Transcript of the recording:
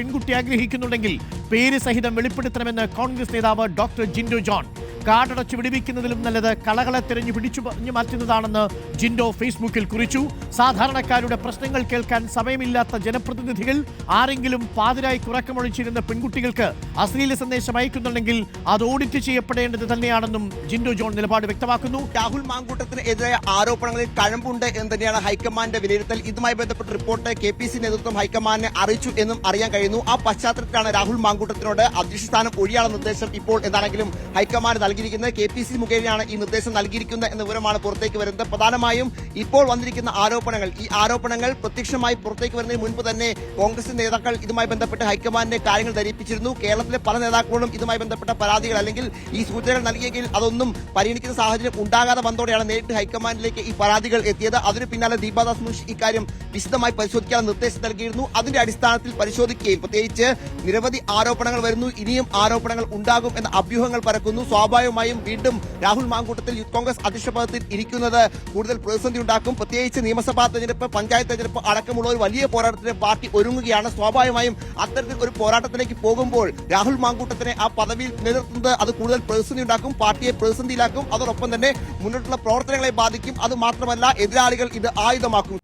പെൺകുട്ടി ആഗ്രഹിക്കുന്നുണ്ടെങ്കിൽ പേര് സഹിതം വെളിപ്പെടുത്തണമെന്ന് കോൺഗ്രസ് നേതാവ് ഡോക്ടർ ജിൻഡോ ജോൺ. കാർഡടച്ച് വിടുവിക്കുന്നതിലും നല്ലത് കളകളെ തിരഞ്ഞു പിടിച്ചു മാറ്റുന്നതാണെന്ന് ജിൻഡോ ഫേസ്ബുക്കിൽ കുറിച്ചു. സാധാരണക്കാരുടെ പ്രശ്നങ്ങൾ കേൾക്കാൻ സമയമില്ലാത്ത ജനപ്രതിനിധികൾ ആരെങ്കിലും പാതിരായി ഉറക്കമൊഴിച്ചിരുന്ന പെൺകുട്ടികൾക്ക് അശ്ലീല സന്ദേശം അയക്കുന്നുണ്ടെങ്കിൽ അത് ഓഡിറ്റ് ചെയ്യപ്പെടേണ്ടത് തന്നെയാണെന്നും ജിൻഡോ ജോൺ നിലപാട് വ്യക്തമാക്കുന്നു. രാഹുൽ മാങ്കൂട്ടത്തിന് എതിരായ ആരോപണങ്ങളിൽ കഴമ്പുണ്ട് എന്ന് തന്നെയാണ് ഹൈക്കമാൻഡിന്റെ വിലയിരുത്തൽ. ഇതുമായി ബന്ധപ്പെട്ട റിപ്പോർട്ട് KPC നേതൃത്വം ഹൈക്കമാൻഡിനെ അറിയിച്ചു എന്നും അറിയാൻ കഴിയുന്നു. ആ പശ്ചാത്തലത്തിലാണ് രാഹുൽ മാങ്കൂട്ടത്തിനോട് അധ്യക്ഷ സ്ഥാനം ഒഴിയാനുള്ള നിർദ്ദേശം ഇപ്പോൾ എന്താണെങ്കിലും ഹൈക്കമാൻഡ് നൽകിയിരിക്കുന്നത്. KPC മുഖേനയാണ് ഈ നിർദ്ദേശം നൽകിയിരിക്കുന്നത് എന്ന വിവരമാണ് പുറത്തേക്ക് വരുന്നത്. പ്രധാനമായും ഇപ്പോൾ വന്നിരിക്കുന്ന ഈ ആരോപണങ്ങൾ പ്രത്യക്ഷമായി പുറത്തേക്ക് വരുന്നതിന് മുൻപ് തന്നെ കോൺഗ്രസ് നേതാക്കൾ ഇതുമായി ബന്ധപ്പെട്ട് ഹൈക്കമാൻഡിനെ കാര്യങ്ങൾ ധരിപ്പിച്ചിരുന്നു. കേരളത്തിലെ പല നേതാക്കളോടും ഇതുമായി ബന്ധപ്പെട്ട പരാതികൾ അല്ലെങ്കിൽ ഈ സൂചനകൾ നൽകിയെങ്കിൽ അതൊന്നും പരിഗണിക്കുന്ന സാഹചര്യം ഉണ്ടാകാതെ വന്നതോടെയാണ് നേരിട്ട് ഹൈക്കമാൻഡിലേക്ക് ഈ പരാതികൾ എത്തിയത്. അതിന് പിന്നാലെ ദീപാദാസ് മുൻഷി ഇക്കാര്യം വിശദമായി പരിശോധിക്കാൻ നിർദ്ദേശം നൽകിയിരുന്നു. അതിന്റെ അടിസ്ഥാനത്തിൽ പരിശോധിക്കുകയും പ്രത്യേകിച്ച് നിരവധി ആരോപണങ്ങൾ വരുന്നു, ഇനിയും ആരോപണങ്ങൾ ഉണ്ടാകും എന്ന അഭ്യൂഹങ്ങൾ പരക്കുന്നു. സ്വാഭാവികമായും വീണ്ടും രാഹുൽ മാങ്കൂട്ടത്തിൽ യൂത്ത് കോൺഗ്രസ് അധ്യക്ഷ പദത്തിൽ ഇരിക്കുന്നത് കൂടുതൽ പ്രതിസന്ധി ഉണ്ടാക്കും. പ്രത്യേകിച്ച് നിയമസഭാ തെരഞ്ഞെടുപ്പ്, പഞ്ചായത്ത് തെരഞ്ഞെടുപ്പ് അടക്കമുള്ള ഒരു വലിയ പോരാട്ടത്തിന് പാർട്ടി ഒരുങ്ങുകയാണ്. സ്വാഭാവികമായും അത്തരത്തിൽ ഒരു പോരാട്ടത്തിലേക്ക് പോകുമ്പോൾ രാഹുൽ മാങ്കൂട്ടത്തിനെ ആ പദവിയിൽ നിലനിർത്തുന്നത് അത് കൂടുതൽ പ്രതിസന്ധി ഉണ്ടാക്കും, പാർട്ടിയെ പ്രതിസന്ധിയിലാക്കും. അതോടൊപ്പം തന്നെ മുന്നോട്ടുള്ള പ്രവർത്തനങ്ങളെ ബാധിക്കും. അത് മാത്രമല്ല എതിരാളികൾ ഇത് ആയുധമാക്കും.